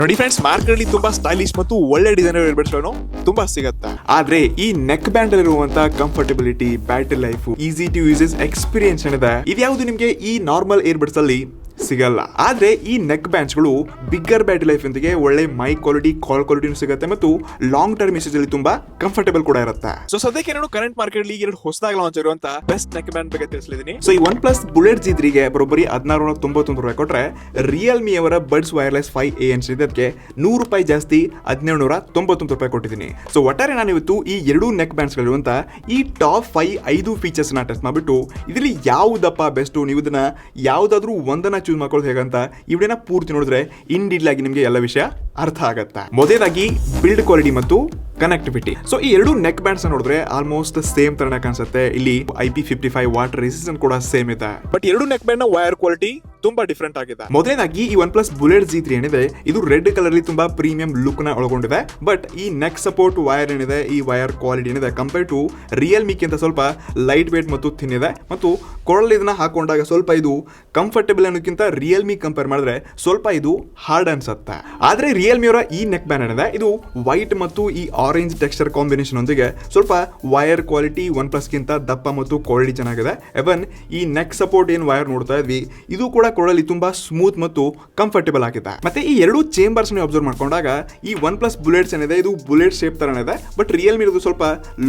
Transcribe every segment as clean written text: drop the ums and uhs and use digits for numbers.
ನೋಡಿ friends, market ಅಲ್ಲಿ ತುಂಬಾ ಸ್ಟೈಲಿಶ್ ಮತ್ತು ಒಳ್ಳೆ ಡಿಸೈನ್ ಇಯರ್ಬಡ್ಸ್ ತುಂಬಾ ಸಿಗುತ್ತೆ. ಆದ್ರೆ ಈ ನೆಕ್ ಬ್ಯಾಂಡ್ ಇರುವಂತ comfortability, battery life, easy to uses experience ಏನಿದೆ ಇದ್ಯಾವುದು ನಿಮ್ಗೆ ಈ ನಾರ್ಮಲ್ ಇಯರ್ಬಡ್ಸ್ ಅಲ್ಲಿ ಸಿಗಲ್ಲ. ಆದ್ರೆ ಈ ನೆಕ್ ಬ್ಯಾಂಡ್ಸ್ ಗಳು ಬಿಗ್ಗರ್ ಬ್ಯಾಟರಿ ಲೈಫ್ ಜೊತೆಗೆ ಒಳ್ಳೆ ಮೈಕ್ ಕ್ವಾಲಿಟಿ, ಕಾಲ್ ಕ್ವಾಲಿಟಿ ಸಿಗುತ್ತೆ ಮತ್ತು ಲಾಂಗ್ ಟರ್ಮ್ ಮೆಸೇಜ್ ಅಲ್ಲಿ ತುಂಬಾ ಕಂಫರ್ಟಬಲ್ ಕೂಡ ಇರುತ್ತೆ. ಸೊ ಸದ್ಯಕ್ಕೆ ನಾನು ಕರೆಂಟ್ ಮಾರ್ಕೆಟ್ ಅಲ್ಲಿ ಎರಡು ಹೊಸದಾಗಿ ಲಾಂಚ್ ಇರುವಂತ ಬೆಸ್ಟ್ ನೆಕ್ ಬ್ಯಾಂಡ್ ಬಗ್ಗೆ ತಿಳಿಸಲಿದ್ದೀನಿ. ಸೊ ಈ ಒನ್ ಪ್ಲಸ್ ಬುಲೆಟ್ G3 ಗೆ ಬರೋಬ್ಬರಿ 1699 ರೂಪಾಯಿ ಕೊಟ್ರೆ ರಿಯಲ್ಮಿ ಅವರ ಬಡ್ಸ್ ವೈರ್ಲೆಸ್ 5A ಇದಕ್ಕೆ ₹100 ಜಾಸ್ತಿ 1799 ರೂಪಾಯಿ ಕೊಟ್ಟಿದ್ದೀನಿ. ಸೊ ಒಟ್ಟಾರೆ ನಾನು ಇವತ್ತು ಈ ಎರಡು ನೆಕ್ ಬ್ಯಾಂಡ್ಸ್ ಗಳಿರುವಂತ ಈ ಟಾಪ್ 5 ಫೀಚರ್ಸ್ ನ ಟೆಸ್ಟ್ ಮಾಡ್ಬಿಟ್ಟು ಇದರಲ್ಲಿ ಯಾವುದಪ್ಪ ಬೆಸ್ಟ್, ನೀವು ಇದನ್ನ ಯಾವ್ದಾದ್ರು ಒಂದನ್ನ ಚೂಸ್ ಮಾಡ್ಕೊಳ್ಳೋದು ಹೇಗಂತ ಈ ವಿಡಿಯೋನ ಪೂರ್ತಿ ನೋಡಿದ್ರೆ ಇನ್ ಡೀಟೇಲ್ ಆಗಿ ನಿಮಗೆ ಎಲ್ಲ ವಿಷಯ ಅರ್ಥ ಆಗುತ್ತೆ. ಮೊದಲನೇದಾಗಿ ಬಿಲ್ಡ್ ಕ್ವಾಲಿಟಿ ಮತ್ತು ಕನೆಕ್ಟಿವಿಟಿ. ಸೊ ಈ ಎರಡು ನೆಕ್ ಬ್ಯಾಂಡ್ಸ್ ನೋಡಿದ್ರೆ ಆಲ್ಮೋಸ್ಟ್ ಸೇಮ್ ತರನೇ ಕಾಣಿಸುತ್ತೆ. ಇಲ್ಲಿ IP55 ವಾಟರ್ ರೆಸಿಸ್ಟೆಂಟ್ ಕೂಡ ಸೇಮ್ ಇದೆ, ಬಟ್ ಎರಡು ನೆಕ್ ಬ್ಯಾಂಡ್ ನ ವೈರ್ ಕ್ವಾಲಿಟಿ ತುಂಬಾ ಡಿಫರೆಂಟ್ ಆಗಿದೆ. ಮೊದಲನೇದಾಗಿ ಈ ಒನ್ ಪ್ಲಸ್ ಬುಲೆಟ್ G3 ಏನಿದೆ ಇದು ರೆಡ್ ಕಲರ್ ಅಲ್ಲಿ ತುಂಬಾ ಪ್ರೀಮಿಯಂ ಲುಕ್ ನ ಒಳಗೊಂಡಿದೆ. ಬಟ್ ಈ ನೆಕ್ ಸಪೋರ್ಟ್ ವೈರ್ ಏನಿದೆ, ಈ ವೈರ್ ಕ್ವಾಲಿಟಿ ಏನಿದೆ ಕಂಪೇರ್ ಟು ರಿಯಲ್ಮಿ ಗಿಂತ ಸ್ವಲ್ಪ ಲೈಟ್ ವೇಟ್ ಮತ್ತು ಥಿನ್ ಇದೆ. ಮತ್ತು ಕೊರಳು ಇದನ್ನ ಹಾಕೊಂಡಾಗ ಸ್ವಲ್ಪ ಇದು ಕಂಫರ್ಟಬಲ್ ಅನ್ನೋಕ್ಕಿಂತ ರಿಯಲ್ಮಿ ಕಂಪೇರ್ ಮಾಡಿದ್ರೆ ಸ್ವಲ್ಪ ಇದು ಹಾರ್ಡ್ ಅನ್ಸುತ್ತೆ. ಆದ್ರೆ ರಿಯಲ್ಮಿ ಅವರ ಈ ನೆಕ್ ಬ್ಯಾಂಡ್ ಏನಿದೆ ಇದು ವೈಟ್ ಮತ್ತು ಈ ಆರೆಂಜ್ ಟೆಕ್ಸ್ಚರ್ ಕಾಂಬಿನೇಷನ್ ಒಂದಿಗೆ ಸ್ವಲ್ಪ ವೈರ್ ಕ್ವಾಲಿಟಿ ಒನ್ ಪ್ಲಸ್ ಗಿಂತ ದಪ್ಪ ಮತ್ತು ಕ್ವಾಲಿಟಿ ಚೆನ್ನಾಗಿದೆ. ಎವನ್ ಈ ನೆಕ್ ಸಪೋರ್ಟ್ ಏನ್ ವೈರ್ ನೋಡ್ತಾ ಇದ್ವಿ ಇದು ಕೂಡ ಕೊಡಲಿ ತುಂಬಾ ಸ್ಮೂತ್ ಮತ್ತು ಕಂಫರ್ಟಬಲ್ ಆಗಿದೆ. ಮತ್ತೆ ಈ ಎರಡು ಚೇಂಬರ್ಸ್ ಅಬ್ಸರ್ವ್ ಮಾಡ್ಕೊಂಡಾಗ ಈ ಒನ್ ಪ್ಲಸ್ ಬುಲೆಟ್ಸ್ ಏನಿದೆ ಇದು ಬುಲೆಟ್ ಶೇಪ್ ತರನೇ ಇದೆ. ಬಟ್ ರಿಯಲ್ಮಿ ಇರೋದು ಸ್ವಲ್ಪ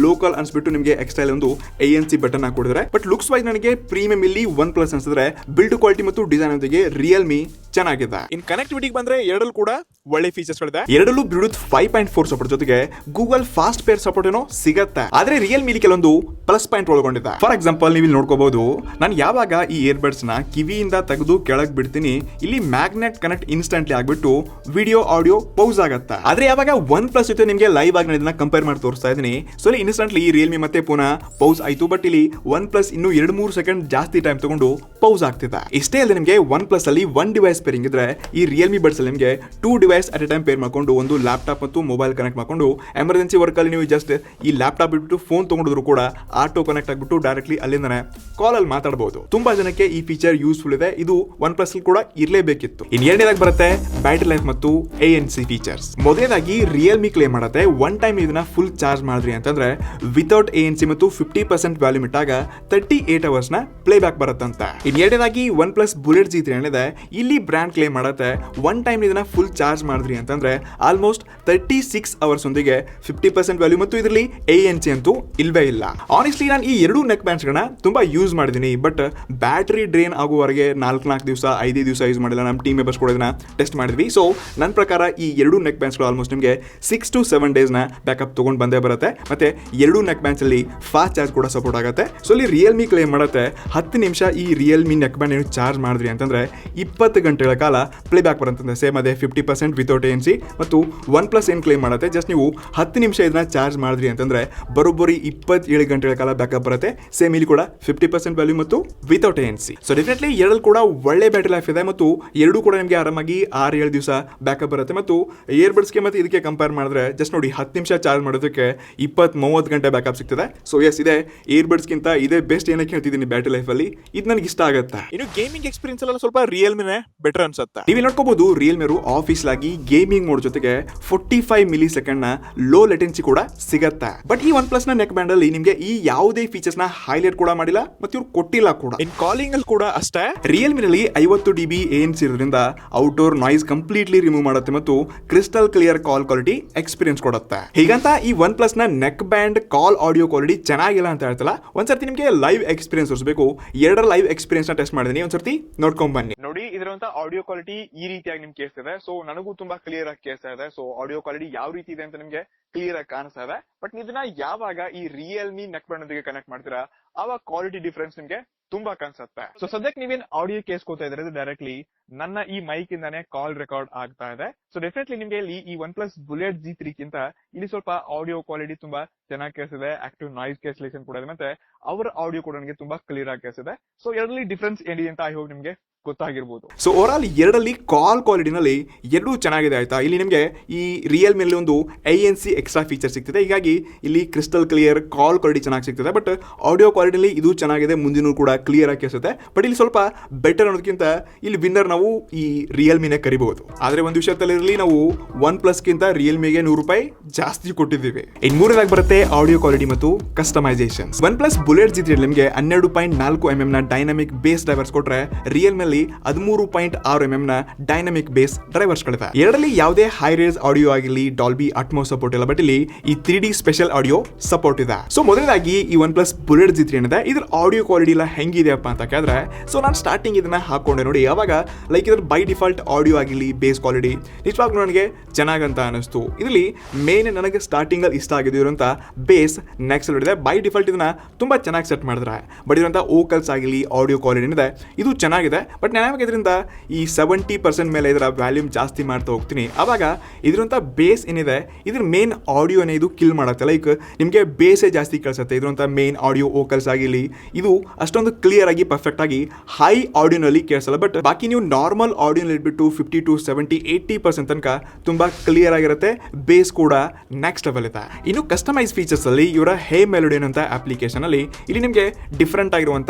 ಲೋಕಲ್ ಅನ್ಸ್ಬಿಟ್ಟು ನಿಮಗೆ ಎಕ್ಸ್ಟ್ರಾ ಒಂದು ANC ಬಟನ್ ಹಾಕೊಡಿದ್ರೆ. ಬಟ್ ಲುಕ್ಸ್ ವೈಸ್ ನನಗೆ ಪ್ರೀಮಿಯಂ ಇಲ್ಲಿ ಒನ್ ಪ್ಲಸ್ ಅನ್ಸಿದ್ರೆ, ಬಿಲ್ಡ್ ಕ್ವಾಲಿಟಿ ಮತ್ತು ಡಿಸೈನ್ ಜೊತೆಗೆ ರಿಯಲ್ಮಿ ಚೆನ್ನಾಗಿದೆ. ಇನ್ ಕನೆಕ್ಟಿವಿಟಿಗೆ ಬಂದ್ರೆ ಎರಡಲ್ಲೂ ಕೂಡ ಒಳ್ಳೆ ಫೀಚರ್ಸ್ ಗಳಿದೆ. ಎರಡಲ್ಲೂ ಬ್ಲೂಟೂತ್ 5.4 ಸಪೋರ್ಟ್ ಜೊತೆಗೆ ಗೂಗಲ್ ಫಾಸ್ಟ್ ಪೇರ್ ಸಪೋರ್ಟ್ ಏನೋ ಸಿಗುತ್ತೆ. ಆದ್ರೆ ರಿಯಲ್ಮಿ ಕೆಲವೊಂದು ಪ್ಲಸ್ ಪಾಯಿಂಟ್ ಒಳಗೊಂಡಿದೆ. ಫಾರ್ ಎಕ್ಸಾಂಪಲ್ ನೀವು ಇಲ್ಲಿ ನೋಡ್ಕೋಬಹುದು, ನಾನು ಯಾವಾಗ ಈ ಇಯರ್ಬಡ್ಸ್ ನ ಕಿವಿಯಿಂದ ತೆಗೆದು ಕೆಳಗ್ ಬಿಡ್ತೀನಿ ಇಲ್ಲಿ ಮ್ಯಾಗ್ನೆಟ್ ಕನೆಕ್ಟ್ ಇನ್ಸ್ಟೆಂಟ್ಲಿ ಆಗ್ಬಿಟ್ಟು ವಿಡಿಯೋ ಆಡಿಯೋ ಪೌಸ್ ಆಗುತ್ತೆ. ಆದ್ರೆ ಯಾವಾಗ ಒನ್ ಪ್ಲಸ್ ಜೊತೆ ನಿಮಗೆ ಲೈವ್ ಆಗಿ ಇದನ್ನ ಕಂಪೇರ್ ಮಾಡಿ ತೋರಿಸ್ತಾ ಇದೀನಿ. ಸೊ ಇಲ್ಲಿ ಇನ್ಸ್ಟೆಂಟ್ಲಿ ರಿಯಲ್ಮಿ ಮತ್ತೆ ಪುನಃ ಪೌಸ್ ಆಯ್ತು. ಬಟ್ ಇಲ್ಲಿ ಒನ್ ಪ್ಲಸ್ ಇನ್ನು 2-3 ಸೆಕೆಂಡ್ ಜಾಸ್ತಿ ಟೈಮ್ ತಗೊಂಡು ಪೌಸ್ ಆಗ್ತಿದೆ. ಇಷ್ಟೇ ಅಲ್ಲದೆ ನಿಮಗೆ ಒನ್ ಪ್ಲಸ್ ಅಲ್ಲಿ ಒನ್ ಡಿವೈಸ್ ಪೇರಿಂಗ್ ಇದ್ರೆ ಈ ರಿಯಲ್ಮಿ ಬಡ್ಸ್ ಅಲ್ಲಿ ನಿಮಗೆ 2 device at a time pair ಮಾಡ್ಕೊಂಡು ಒಂದು ಲ್ಯಾಪ್ಟಾಪ್ ಮತ್ತು ಮೊಬೈಲ್ ಕನೆಕ್ಟ್ ಮಾಡ್ಕೊಂಡು ಎಮರ್ಜೆನ್ಸಿ ವರ್ಕ್ ಅಲ್ಲಿ ನೀವು ಜಸ್ಟ್ ಈ ಲ್ಯಾಪ್ಟಾಪ್ ಬಿಟ್ಟು ಫೋನ್ ತಗೊಂಡಿದ್ರು ಕೂಡ ಆಟೋ ಕನೆಕ್ಟ್ ಆಗ್ಬಿಟ್ಟು ಡೈರೆಕ್ಟ್ಲಿ ಅಲ್ಲಿಂದನೇ ಕಾಲ್ ಅಲ್ಲಿ ಮಾತಾಡಬಹುದು. ತುಂಬಾ ಜನಕ್ಕೆ ಈ ಫೀಚರ್ ಯೂಸ್ಫುಲ್ ಇದೆ. ಇದು ಒನ್ ಪ್ಲಸ್ ಕೂಡ ಇರಲೇಬೇಕಿತ್ತು. ಇನ್ ಎರಡನೇದಾಗಿ ಬರುತ್ತೆ ಬ್ಯಾಟರಿ ಲೈಫ್ ಮತ್ತು ANC ಫೀಚರ್ಸ್. ಮೊದಲನೇದಾಗಿ ರಿಯಲ್ಮಿ ಕ್ಲೇಮ್ ಮಾಡುತ್ತೆ ಒನ್ ಟೈಮ್ ಇದನ್ನ ಫುಲ್ ಚಾರ್ಜ್ ಮಾಡಿದ್ರಿ ಅಂತಂದ್ರೆ ವಿತೌಟ್ ANC ಮತ್ತು 50% ವ್ಯಾಲ್ಯೂಮ್ ಇಟ್ಟಾಗ 38 ಅವರ್ಸ್ ನ ಪ್ಲೇ ಬ್ಯಾಕ್ ಬರುತ್ತಂತ. ಇನ್ ಎರಡನೇದಾಗಿ ಒನ್ ಪ್ಲಸ್ ಬುಲೆಟ್ G3 ಏನಿದೆ ಇಲ್ಲಿ ಬ್ರ್ಯಾಂಡ್ ಕ್ಲೇಮ್ ಮಾಡುತ್ತೆ ಒನ್ ಟೈಮ್ ಇದನ್ನ ಫುಲ್ ಚಾರ್ಜ್ ಮಾಡಿದ್ರಿ ಅಂತಂದ್ರೆ ಆಲ್ಮೋಸ್ಟ್ 36 ಅವರ್ಸ್ ಒಂದಿಗೆ 50% ವ್ಯಾಲ್ಯೂ ಮತ್ತು ಇದರಲ್ಲಿ ANC ಅಂತೂ ಇಲ್ವೇ ಇಲ್ಲ. ಆನೆಸ್ಟ್ಲಿ ನಾನು ಈ ಎರಡು ನೆಕ್ ಬ್ಯಾಂಡ್ಸ್ ಗಳನ್ನ ತುಂಬಾ ಯೂಸ್ ಮಾಡಿದೀನಿ. ಬಟ್ ಬ್ಯಾಟರಿ ಡ್ರೈನ್ ಆಗುವವರೆಗೆ 4 ದಿವಸ 5 ದಿವಸ ಯೂಸ್ ಮಾಡಿಲ್ಲ. ನಮ್ಮ ಟೀಮ್ ಮೆಂಬರ್ಸ್ ಕೂಡ ಇದನ್ನ ಟೆಸ್ಟ್ ಮಾಡಿದ್ವಿ. ಸೊ ನನ್ನ ಪ್ರಕಾರ ಈ ಎರಡು ನೆಕ್ ಬ್ಯಾಂಡ್ಸ್ ಗಳು ಆಲ್ಮೋಸ್ಟ್ ನಿಮಗೆ 6 to 7 ಡೇಸ್ ನ ಬ್ಯಾಕಪ್ ತಗೊಂಡು ಬಂದೇ ಬರುತ್ತೆ. ಮತ್ತೆ ಎರಡು ನೆಕ್ ಬ್ಯಾಂಡ್ಸ್ ಅಲ್ಲಿ ಫಾಸ್ಟ್ ಚಾರ್ಜ್ ಕೂಡ ಸಪೋರ್ಟ್ ಆಗುತ್ತೆ. ಸೊ ಇಲ್ಲಿ ರಿಯಲ್ಮಿ ಕ್ಲೇಮ್ ಮಾಡುತ್ತೆ 10 ನಿಮಿಷ ಈ ರಿಯಲ್ಮಿ ನೆಕ್ ಬ್ಯಾಂಡ್ ಏನು ಚಾರ್ಜ್ ಮಾಡಿದ್ರಿ ಅಂತಂದ್ರೆ 20 ಗಂಟೆಗಳ ಕಾಲ ಪ್ಲೇ ಬ್ಯಾಕ್ ಬರುತ್ತೆ. ಸೇಮ್ ಅದೇ 50% ವಿತೌಟ್ ANC. ಮತ್ತು ಒನ್ ಪ್ಲಸ್ ಏನ್ ಕ್ಲೇಮ್ ಮಾಡುತ್ತೆ ಜಸ್ಟ್ ನೀವು 10 ನಿಮಿಷ ಇದನ್ನ ಚಾರ್ಜ್ ಮಾಡಿದ್ರಿ ಅಂತಂದ್ರೆ ಬರೋಬ್ಬರಿ 27 ಗಂಟೆಗಳ ಕಾಲ ಬ್ಯಾಕಪ್ ಬರುತ್ತೆ. ಸೇಮ್ ಇಲ್ಲಿ ಕೂಡ 50% ವ್ಯಾಲ್ಯೂ ಮತ್ತು ವಿತೌಟ್ ANC. ಸೊ ಡೆಫಿನೆಟ್ಲಿ ಎರಡಲ್ಲಿ ಕೂಡ ಒಳ್ಳೆ ಬ್ಯಾಟರಿ ಲೈಫ್ ಇದೆ ಮತ್ತು ಎರಡು ಕೂಡ ನಿಮಗೆ ಆರಾಮಾಗಿ 6-7 ದಿವಸ ಬ್ಯಾಕಪ್ ಬರುತ್ತೆ. ಮತ್ತು ಇಯರ್ಬಡ್ಸ್ಗೆ ಮತ್ತೆ ಇದಕ್ಕೆ ಕಂಪೇರ್ ಮಾಡಿದ್ರೆ ಜಸ್ಟ್ ನೋಡಿ 10 ನಿಮಿಷ ಚಾರ್ಜ್ ಮಾಡೋದಕ್ಕೆ 20-30 ಗಂಟೆ ಬ್ಯಾಕಪ್ ಸಿಗ್ತದೆ. ಸೊ ಎಸ್ ಇದೆ ಇಯರ್ಬಡ್ಸ್ ಗಿಂತ ಇದೇ ಬೆಸ್ಟ್ ಏನಕ್ಕೆ ಹೇಳ್ತಿದ್ದೀನಿ ಬ್ಯಾಟರಿ ಲೈಫ್ ಅಲ್ಲಿ. ಇದು ನನಗೆ ಇಷ್ಟ ಆಗುತ್ತೆ. ಇನ್ನು ಗೇಮಿಂಗ್ ಎಕ್ಸ್ಪೀರಿಯನ್ಸ್ ಎಲ್ಲ ಸ್ವಲ್ಪ ರಿಯಲ್ಮಿನೇ ಬೆಟರ್ ಅನ್ಸುತ್ತೆ. ನೀವು ನೋಡ್ಕೋಬಹುದು ರಿಯಲ್ಮಿ ಅವರು ಆಫೀಸ್ ಆಗಿ ಗೇಮಿಂಗ್ ಮೋಡ್ ಜೊತೆಗೆ 45 ಮಿಲಿ ಸೆಕೆಂಡ್ ನ ಲೋ ಲೆಟೆನ್ಸಿ ಕೂಡ ಸಿಗತ್ತೆ. ಬಟ್ ಈ ಒನ್ ಪ್ಲಸ್ ನ ನೆಕ್ ಬ್ಯಾಂಡ್ ಅಲ್ಲಿ ನಿಮಗೆ ಈ ಯಾವುದೇ ಫೀಚರ್ಸ್ ನ ಹೈಲೈಟ್ ಕೂಡ ಮಾಡಿಲ್ಲ ಮತ್ತು ಇವ್ರು ಕೊಟ್ಟಿಲ್ಲ ಕೂಡ. ಇನ್ ಕಾಲಿಂಗ್ ಅಲ್ಲಿ ಕೂಡ ಅಷ್ಟೇ ರಿಯಲ್ಮಿ ನಲ್ಲಿ 50 dB ANC ಇರೋದ್ರಿಂದ ಔಟ್ಡೋರ್ ನಾಯ್ಸ್ ಕಂಪ್ಲೀಟ್ಲಿ ರಿಮೂವ್ ಮಾಡುತ್ತೆ ಮತ್ತು ಕ್ರಿಸ್ಟಲ್ ಕ್ಲಿಯರ್ ಕಾಲ್ ಕ್ವಾಲಿಟಿ ಎಕ್ಸ್ಪೀರಿಯನ್ಸ್ ಕೊಡುತ್ತೆ. ಹೀಗಂತ ಈ ಒನ್ ಪ್ಲಸ್ ನ ನೆಕ್ ಬ್ಯಾಂಡ್ ಕಾಲ್ ಆಡಿಯೋ ಕ್ವಾಲಿಟಿ ಚೆನ್ನಾಗಿಲ್ಲ ಅಂತ ಹೇಳ್ತಲ್ಲ. ಒಂದ್ಸರ್ತಿ ನಿಮಗೆ ಲೈವ್ ಎಕ್ಸ್ಪೀರಿಯನ್ಸ್ ತೋರಿಸಬೇಕು. ಎರಡರ ಲೈವ್ ಎಕ್ಸ್ಪೀರಿಯನ್ಸ್ ನ ಟೆಸ್ಟ್ ಮಾಡಿದೀನಿ. ಒಂದ್ಸರ್ತಿ ನೋಡ್ಕೊಂಡ್ ಬನ್ನಿ. ನೋಡಿ ಇದರಂತ ಆಡಿಯೋ ಕ್ವಾಲಿಟಿ ಈ ರೀತಿಯಾಗಿ ನಿಮ್ಗೆ ಕೇಳಿಸ್ತಿದೆ. ಸೊ ನನಗೂ ತುಂಬಾ ಕ್ಲಿಯರ್ ಆಗಿ ಕೇಳಿಸ್ತಾ ಇದೆ. ಸೊ ಆಡಿಯೋ ಕ್ವಾಲಿಟಿ ಯಾವ ರೀತಿ ಇದೆ ಅಂತ ನಿಮ್ಗೆ ಕ್ಲಿಯರ್ ಆಗಿ ಕಾಣಿಸ್ತಾ ಇದೆ. ಬಟ್ ಇದನ್ನ ಯಾವಾಗ ಈ ರಿಯಲ್ಮಿ ನೆಕ್ ಬ್ಯಾಂಡ್ ಜೊತೆಗೆ ಕನೆಕ್ಟ್ ಮಾಡ್ತೀರಾ ಆವಾಗ ಕ್ವಾಲಿಟಿ ಡಿಫರೆನ್ಸ್ ನಿಮ್ಗೆ ತುಂಬಾ ಕಾಣಿಸುತ್ತೆ. ಸೊ ಸದ್ಯಕ್ಕೆ ನೀವೇನ್ ಆಡಿಯೋ ಕೇಳಿಸ್ಕೊತಾ ಇದ್ರೆ ಡೈರೆಕ್ಟ್ಲಿ ನನ್ನ ಈ ಮೈಕ್ ಇಂದಾನೆ ಕಾಲ್ ರೆಕಾರ್ಡ್ ಆಗ್ತಾ ಇದೆ. ಸೊ ಡೆಫಿನೆಟ್ಲಿ ನಿಮ್ಗೆ ಇಲ್ಲಿ ಈ ಒನ್ ಪ್ಲಸ್ ಬುಲೆಟ್ G3 ಗಿಂತ ಇಲ್ಲಿ ಸ್ವಲ್ಪ ಆಡಿಯೋ ಕ್ವಾಲಿಟಿ ತುಂಬಾ ಚೆನ್ನಾಗಿ ಕೇಳಿಸಿದೆ. ಆಕ್ಟಿವ್ ನಾಯ್ಸ್ ಕ್ಯಾನ್ಸಲೇಷನ್ ಕೂಡ ಇದೆ. ಮತ್ತೆ ಅವರ ಆಡಿಯೋ ಕೂಡ ನನಗೆ ತುಂಬಾ ಕ್ಲಿಯರ್ ಆಗಿ ಕೇಳಿಸಿದೆ. ಸೊ ಎರಡರಲ್ಲಿ ಡಿಫರೆನ್ಸ್ ಏನಿದೆ ಅಂತ ಐ ಹೋಪ್ ನಿಮ್ಗೆ ಗೊತ್ತಾಗಿರ್ಬೋದು. ಸೊ ಓವರ್ ಆಲ್ ಎರಡಲ್ಲಿ ಕಾಲ್ ಕ್ವಾಲಿಟಿನಲ್ಲಿ ಎರಡೂ ಚೆನ್ನಾಗಿದೆ ಆಯ್ತಾ. ಇಲ್ಲಿ ನಿಮಗೆ ಈ ರಿಯಲ್ಮಿಯಲ್ಲಿ ಒಂದು ANC ಎಕ್ಸ್ಟ್ರಾ ಫೀಚರ್ ಸಿಗ್ತಿದೆ, ಹೀಗಾಗಿ ಇಲ್ಲಿ ಕ್ರಿಸ್ಟಲ್ ಕ್ಲಿಯರ್ ಕಾಲ್ ಕ್ವಾಲಿಟಿ ಚೆನ್ನಾಗಿ ಸಿಗ್ತದೆ. ಬಟ್ ಆಡಿಯೋ ಕ್ವಾಲಿಟಿಲಿ ಇದು ಚೆನ್ನಾಗಿದೆ, ಮುಂದಿನೂ ಕೂಡ ಕ್ಲಿಯರ್ ಆಗಿ ಕೇಳಿಸುತ್ತೆ. ಬಟ್ ಇಲ್ಲಿ ಸ್ವಲ್ಪ ಬೆಟರ್ ಅನ್ನೋದಕ್ಕಿಂತ ಇಲ್ಲಿ ವಿನ್ನರ್ ನಾವು ಈ ರಿಯಲ್ಮಿನೇ ಕರಿಬಹುದು. ಆದರೆ ಒಂದು ವಿಷಯದಲ್ಲಿ ನಾವು OnePlusಗಿಂತ ರಿಯಲ್ಮಿಗೆ ₹100 ಜಾಸ್ತಿ ಕೊಟ್ಟಿದ್ದೀವಿ. ಇನ್ನು ಮೂರನೇದಾಗಿ ಬರುತ್ತೆ ಆಡಿಯೋ ಕ್ವಾಲಿಟಿ ಮತ್ತು ಕಸ್ಟಮೈಸೇಷನ್. OnePlus ಬುಲೆಟ್ G3 ನಿಮಗೆ 12.4mm ನ ಡೈನಾಮಿಕ್ ಬೇಸ್ ಡ್ರೈವರ್ಸ್ ಕೊಟ್ರೆ ರಿಯಲ್ಮಿ 13.6mm ನ ಡೈನಾಮಿಕ್ ಬೇಸ್ ಡ್ರೈವರ್ಸ್ ಗಳಿವೆ. ಎರಡರಲ್ಲಿ ಯಾವುದೇ ಹೈ ರೇಸ್ ಆಡಿಯೋ ಆಗಿರಲಿ, ಡಾಲ್ಬಿ ಅಟ್ಮೋಸ್ ಸಪೋರ್ಟ್ ಇಲ್ಲ, ಬಟ್ ಇಲ್ಲಿ ಈ 3D ಸ್ಪೆಷಲ್ ಆಡಿಯೋ ಸಪೋರ್ಟ್ ಇದೆ. ಸೊ ಮೊದಲನೇದಾಗಿ ಈ OnePlus ಬುಲೆಟ್ G3 ಏನಿದೆ ಇದ್ರ ಆಡಿಯೋ ಕ್ವಾಲಿಟಿ ಎಲ್ಲ ಹೆಂಗಿದೆಯಪ್ಪ ಅಂತ ಕೇಳಿದ್ರೆ, ಸೊ ನಾನು ಸ್ಟಾರ್ಟಿಂಗ್ ಇದನ್ನ ಹಾಕೊಂಡೆ ನೋಡಿ, ಯಾವಾಗ ಲೈಕ್ ಇದ್ರ ಬೈ ಡಿಫಾಲ್ಟ್ ಆಡಿಯೋ ಆಗಿರಲಿ ಬೇಸ್ ಕ್ವಾಲಿಟಿ ನಿಜವಾಗ್ಲೂ ನನಗೆ ಚೆನ್ನಾಗಂತ ಅನಿಸ್ತು. ಇದರಲ್ಲಿ ಮೇನ್ ನನಗೆ ಸ್ಟಾರ್ಟಿಂಗ್ ಅಲ್ಲಿ ಇಷ್ಟ ಆಗಿದ್ದು ಇರುವಂತ ಬೇಸ್ ನೆಕ್ಸ್ಟ್ ಇದೆ. ಬೈ ಡಿಫಾಲ್ಟ್ ಇದನ್ನ ತುಂಬಾ ಚೆನ್ನಾಗಿ ಸೆಟ್ ಮಾಡಿದ್ರೆ, ಬಟ್ ಇರುವಂತ ವೋಕಲ್ಸ್ ಆಗಿರಲಿ ಆಡಿಯೋ ಕ್ವಾಲಿಟಿ ಏನಿದೆ ಇದು ಚೆನ್ನಾಗಿದೆ. ಬಟ್ ನಾನು ಇದರಿಂದ ಈ 70% ಮೇಲೆ ಇದರ ವ್ಯಾಲ್ಯೂಮ್ ಜಾಸ್ತಿ ಮಾಡ್ತಾ ಹೋಗ್ತೀನಿ, ಆವಾಗ ಇದ್ರಂತ ಬೇಸ್ ಏನಿದೆ ಇದ್ರ ಮೇನ್ ಆಡಿಯೋನೇ ಇದು ಕಿಲ್ ಮಾಡುತ್ತೆ. ಲೈಕ್ ನಿಮಗೆ ಬೇಸೇ ಜಾಸ್ತಿ ಕೇಳಿಸುತ್ತೆ. ಇದ್ರಂತ ಮೇನ್ ಆಡಿಯೋ ವೋಕಲ್ಸ್ ಆಗಿರಲಿ ಇದು ಅಷ್ಟೊಂದು ಕ್ಲಿಯರ್ ಆಗಿ ಪರ್ಫೆಕ್ಟ್ ಆಗಿ ಹೈ ಆಡಿಯೋನಲ್ಲಿ ಕೇಳಿಸಲ್ಲ. ಬಟ್ ಬಾಕಿ ನೀವು ನಾರ್ಮಲ್ ಆಡಿಯೋನಲ್ಲಿ ಇಟ್ಬಿಟ್ಟು 50 to 70, 80% ತನಕ ತುಂಬಾ ಕ್ಲಿಯರ್ ಆಗಿರುತ್ತೆ. ಬೇಸ್ ಕೂಡ ನೆಕ್ಸ್ಟ್ ಲೆವೆಲ್ ಇದೆ. ಇನ್ನು ಕಸ್ಟಮೈಸ್ ಫೀಚರ್ಸ್ ಅಲ್ಲಿ ಇವರ ಹೇ ಮೆಲೋಡಿ ಅಂತ ಅಪ್ಲಿಕೇಶನ್ ಅಲ್ಲಿ ಇಲ್ಲಿ ನಿಮಗೆ ಡಿಫ್ರೆಂಟ್ ಆಗಿರುವಂತ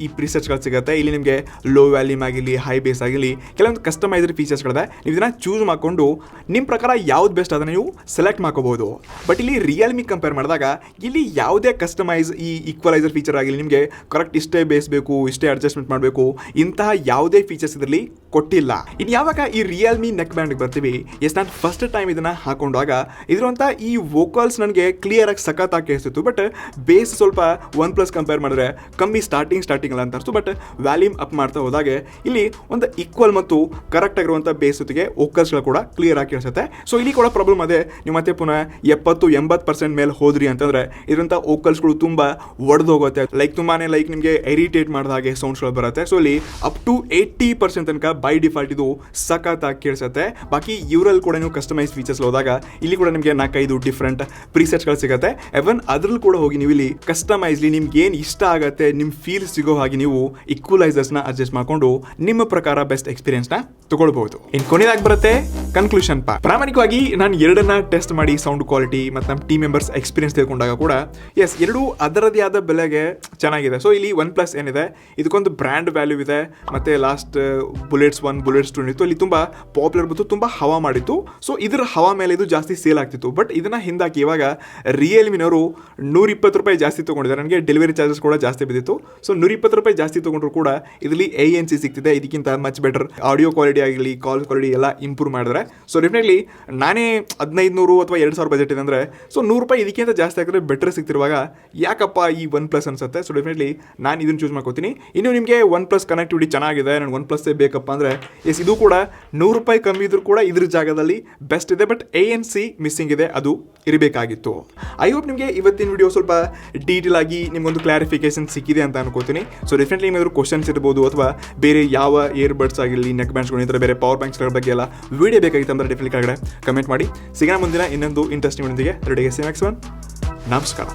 ಈ ಪ್ರಿಸೆಟ್ಸ್ ಗಳು ಸಿಗುತ್ತೆ. ಇಲ್ಲಿ ನಿಮಗೆ ಲೋ ವ್ಯಾಲ್ಯೂಮ್ ಆಗಿರಲಿ, ಹೈ ಬೇಸ್ ಆಗಿರಲಿ, ಕೆಲವೊಂದು ಕಸ್ಟಮೈಸ್ಡ್ ಫೀಚರ್ಸ್ಗಳಿದೆ. ನೀವು ಇದನ್ನ ಚೂಸ್ ಮಾಡಿಕೊಂಡು ನಿಮ್ಮ ಪ್ರಕಾರ ಯಾವ್ದು ಬೆಸ್ಟ್ ಅದನ್ನು ನೀವು ಸೆಲೆಕ್ಟ್ ಮಾಡ್ಕೋಬಹುದು. ಬಟ್ ಇಲ್ಲಿ ರಿಯಲ್ಮಿ ಕಂಪೇರ್ ಮಾಡಿದಾಗ ಇಲ್ಲಿ ಯಾವುದೇ ಕಸ್ಟಮೈಸ್ ಈ ಈಕ್ವಲೈಸರ್ ಫೀಚರ್ ಆಗಿರಲಿ, ನಿಮಗೆ ಕರೆಕ್ಟ್ ಇಷ್ಟೇ ಬೇಸ್ ಬೇಕು, ಇಷ್ಟೇ ಅಡ್ಜಸ್ಟ್ಮೆಂಟ್ ಮಾಡಬೇಕು, ಇಂತಹ ಯಾವುದೇ ಫೀಚರ್ಸ್ ಇದರಲ್ಲಿ ಕೊಟ್ಟಿಲ್ಲ. ಇನ್ನು ಯಾವಾಗ ಈ ರಿಯಲ್ಮಿ ನೆಕ್ ಬ್ಯಾಂಡ್ಗೆ ಬರ್ತೀವಿ, ನಾನು ಫಸ್ಟ್ ಟೈಮ್ ಇದನ್ನ ಹಾಕೊಂಡಾಗ ಇದ್ರಂತ ಈ ವೋಕಲ್ಸ್ ನನಗೆ ಕ್ಲಿಯರ್ ಆಗಿ ಸಖತ್ತಾಗಿ ಕೇಳಿಸ್ತಿತ್ತು. ಬಟ್ ಬೇಸ್ ಸ್ವಲ್ಪ OnePlus ಕಂಪೇರ್ ಮಾಡಿದ್ರೆ ಕಮ್ಮಿ ಸ್ಟಾರ್ಟಿಂಗ್ ಅಲ್ಲ ಅಂತ ಅನಿಸ್ತು. ಬಟ್ ವ್ಯಾಲ್ಯೂಮ್ ಅಪ್ ಮಾಡ್ತಾ ಹೋದಾಗ ಇಲ್ಲಿ ಒಂದು ಈಕ್ವಲ್ ಮತ್ತು ಕರೆಕ್ಟ್ ಆಗಿರುವಂಥ ಬೇಸ್ ಜೊತೆಗೆ ವೋಕಲ್ಸ್ಗಳು ಕೂಡ ಕ್ಲಿಯರ್ ಆಗಿ ಕೇಳಿಸುತ್ತೆ. ಸೊ ಇಲ್ಲಿ ಕೂಡ ಪ್ರಾಬ್ಲಮ್ ಅದೇ, ನೀವು ಮತ್ತೆ ಪುನಃ 70-80% ಮೇಲೆ ಹೋದ್ರಿ ಅಂತಂದ್ರೆ ಇದ್ರಂಥ ವೋಕಲ್ಸ್ಗಳು ತುಂಬಾ ಒಡೆದೋಗುತ್ತೆ. ತುಂಬಾನೇ ನಿಮಗೆ ಇರಿಟೇಟ್ ಮಾಡಿದ ಹಾಗೆ ಸೌಂಡ್ಸ್ಗಳು ಬರುತ್ತೆ. ಸೊ ಇಲ್ಲಿ ಅಪ್ ಟು 80% ತನಕ ಬೈ ಡಿಫಾಲ್ಟ್ ಇದು ಸಖತ್ತಾಗಿ ಕೇಳಿಸುತ್ತೆ. ಬಾಕಿ ಇವರಲ್ಲಿ ಕೂಡ ನೀವು ಕಸ್ಟಮೈಸ್ ಫೀಚರ್ಸ್ ಹೋದಾಗ ಇಲ್ಲಿ ಕೂಡ ನಿಮಗೆ 4-5 ಡಿಫ್ರೆಂಟ್ ಪ್ರಿಸೆಟ್ಸ್ಗಳು ಸಿಗುತ್ತೆ. ಎವನ್ ಅದ್ರಲ್ಲಿ ಕೂಡ ಹೋಗಿ ನೀವು ಇಲ್ಲಿ ಕಸ್ಟಮೈಸ್ಲಿ ನಿಮ್ಗೆ ಏನು ಇಷ್ಟ ಆಗುತ್ತೆ, ನಿಮ್ಮ ಫೀಲ್ ಸಿಗೋ ಹಾಗೆ ನೀವು ಈಕ್ವಲೈಸರ್ಸ್ನ ಅಡ್ಜಸ್ಟ್ ಮಾಡಿಕೊಂಡು ನಿಮ್ಮ ಪ್ರಕಾರ ಬೆಸ್ಟ್ ಎಕ್ಸ್ಪೀರಿಯನ್ಸ್ನ ತಗೊಳ್ಬಹುದು. ಇನ್ನು ಕೊನೆಯದಾಗಿ ಬರುತ್ತೆ ಕನ್ಕ್ಲೂಷನ್ ಪಾರ್ಟ್. ಪ್ರಾಮಾಣಿಕವಾಗಿ ನಾನು ಎರಡನ್ನ ಟೆಸ್ಟ್ ಮಾಡಿ ಸೌಂಡ್ ಕ್ವಾಲಿಟಿ ಮತ್ತು ನಮ್ಮ ಟೀಮ್ ಮೆಂಬರ್ಸ್ ಎಕ್ಸ್ಪೀರಿಯನ್ಸ್ ತೆಗೆದುಕೊಂಡಾಗ ಕೂಡ ಎರಡೂ ಅದರದೇ ಆದ ಬೆಲೆಗೆ ಚೆನ್ನಾಗಿದೆ. ಸೊ ಇಲ್ಲಿ OnePlus ಏನಿದೆ ಇದಕ್ಕೊಂದು ಬ್ರ್ಯಾಂಡ್ ವ್ಯಾಲ್ಯೂ ಇದೆ. ಮತ್ತೆ ಲಾಸ್ಟ್ ಬುಲೆಟ್ಸ್ 1 ಬುಲೆಟ್ಸ್ 2 ಇತ್ತು, ಅಲ್ಲಿ ತುಂಬಾ ಪಾಪ್ಯುಲರ್ ಬಂತು, ತುಂಬಾ ಹವಾ ಮಾಡಿತ್ತು. ಸೊ ಇದರ ಹವಾ ಮೇಲೆ ಇದು ಜಾಸ್ತಿ ಸೇಲ್ ಆಗ್ತಿತ್ತು. ಬಟ್ ಇದನ್ನ ಹಿಂದಾಕಿ ಇವಾಗ ರಿಯಲ್ಮಿನವರು ₹120 ಜಾಸ್ತಿ ತಗೊಂಡಿದ್ದಾರೆ. ನನಗೆ ಡೆಲಿವರಿ ಚಾರ್ಜಸ್ ಕೂಡ ಜಾಸ್ತಿ ಬಿದ್ದಿತ್ತು. ಸೊ ₹120 ಜಾಸ್ತಿ ತಗೊಂಡ್ರು ಕೂಡ ಇದರಲ್ಲಿ ANC ಸಿಗ್ತಿದೆ. ಇದಕ್ಕಿಂತ ಮಚ್ ಬೆಟರ್ ಆಡಿಯೋ ಕ್ವಾಲಿಟಿ ಆಗಲಿ, ಕಾಲ್ ಕ್ವಾಲಿಟಿ ಎಲ್ಲ ಇಂಪ್ರೂವ್ ಮಾಡಿದ್ರೆ. ಸೊ ಡೆಫಿನೆಟ್ಲಿ ನಾನೇ 1500 ಅಥವಾ 2000 ಬಜೆಟ್ ಇದೆ ಅಂದರೆ ಸೊ ₹100 ಇದಕ್ಕಿಂತ ಜಾಸ್ತಿ ಆಗಿದ್ರೆ ಬೆಟರ್ ಸಿಗ್ತಿರುವಾಗ ಯಾಕಪ್ಪ ಈ OnePlus ಅನ್ಸುತ್ತೆ. ಸೊ ಡೆಫಿನೆಟ್ಲಿ ನಾನು ಇದನ್ನು ಚೂಸ್ ಮಾಡ್ಕೋತೀನಿ. ಇನ್ನು ನಿಮಗೆ OnePlus ಕನೆಕ್ಟಿವಿಟಿ ಚೆನ್ನಾಗಿದೆ, ನನಗೆ OnePlus ಬೇಕಪ್ಪ ಅಂದರೆ ಇದು ಕೂಡ ₹100 ಕಮ್ಮಿ ಇದ್ರೂ ಕೂಡ ಇದ್ರ ಜಾಗದಲ್ಲಿ ಬೆಸ್ಟ್ ಇದೆ. ಬಟ್ ANC ಮಿಸ್ಸಿಂಗ್ ಇದೆ, ಅದು ಇರಬೇಕಾಗಿತ್ತು. ಐ ಹೋಪ್ ನಿಮಗೆ ಇವತ್ತಿನ ವಿಡಿಯೋ ಸ್ವಲ್ಪ ಡೀಟೇಲ್ ಆಗಿ ನಿಮಗೊಂದು ಕ್ಲಾರಿಫಿಕೇಶನ್ ಸಿಕ್ಕಿದೆ ಅಂತ ಅನ್ಕೋತೀನಿ. ಸೊ ಡೆಫಿನೆಟ್ಲಿ ಏನಾದರೂ ಕ್ವಶನ್ಸ್ ಇರ್ಬೋದು ಅಥವಾ ಬೇರೆ ಯಾವ ಇಯರ್ಬಡ್ಸ್ ಆಗಿರಲಿ, ನೆಕ್ ಬ್ಯಾಂಡ್ಸ್ಗಳು, ಈ ಥರ ಬೇರೆ ಪವರ್ ಬ್ಯಾಂಕ್ಸ್ಗಳ ಬಗ್ಗೆ ಎಲ್ಲ ವಿಡಿಯೋ ಬೇಕಾಗಿತ್ತು ಅಂದರೆ ಡೆಫಿನೆಟ್ಲಿ ಕೆಳಗಡೆ ಕಮೆಂಟ್ ಮಾಡಿ. ಸಿಗೋಣ ಮುಂದಿನ ಇನ್ನೊಂದು ಇಂಟ್ರೆಸ್ಟಿಂಗ್ ವಿಡಿಯೋದೊಂದಿಗೆ. ರೆಡಿಗೆ ಸೇಮ್ ಎಕ್ಸ್ 1. ನಮಸ್ಕಾರ.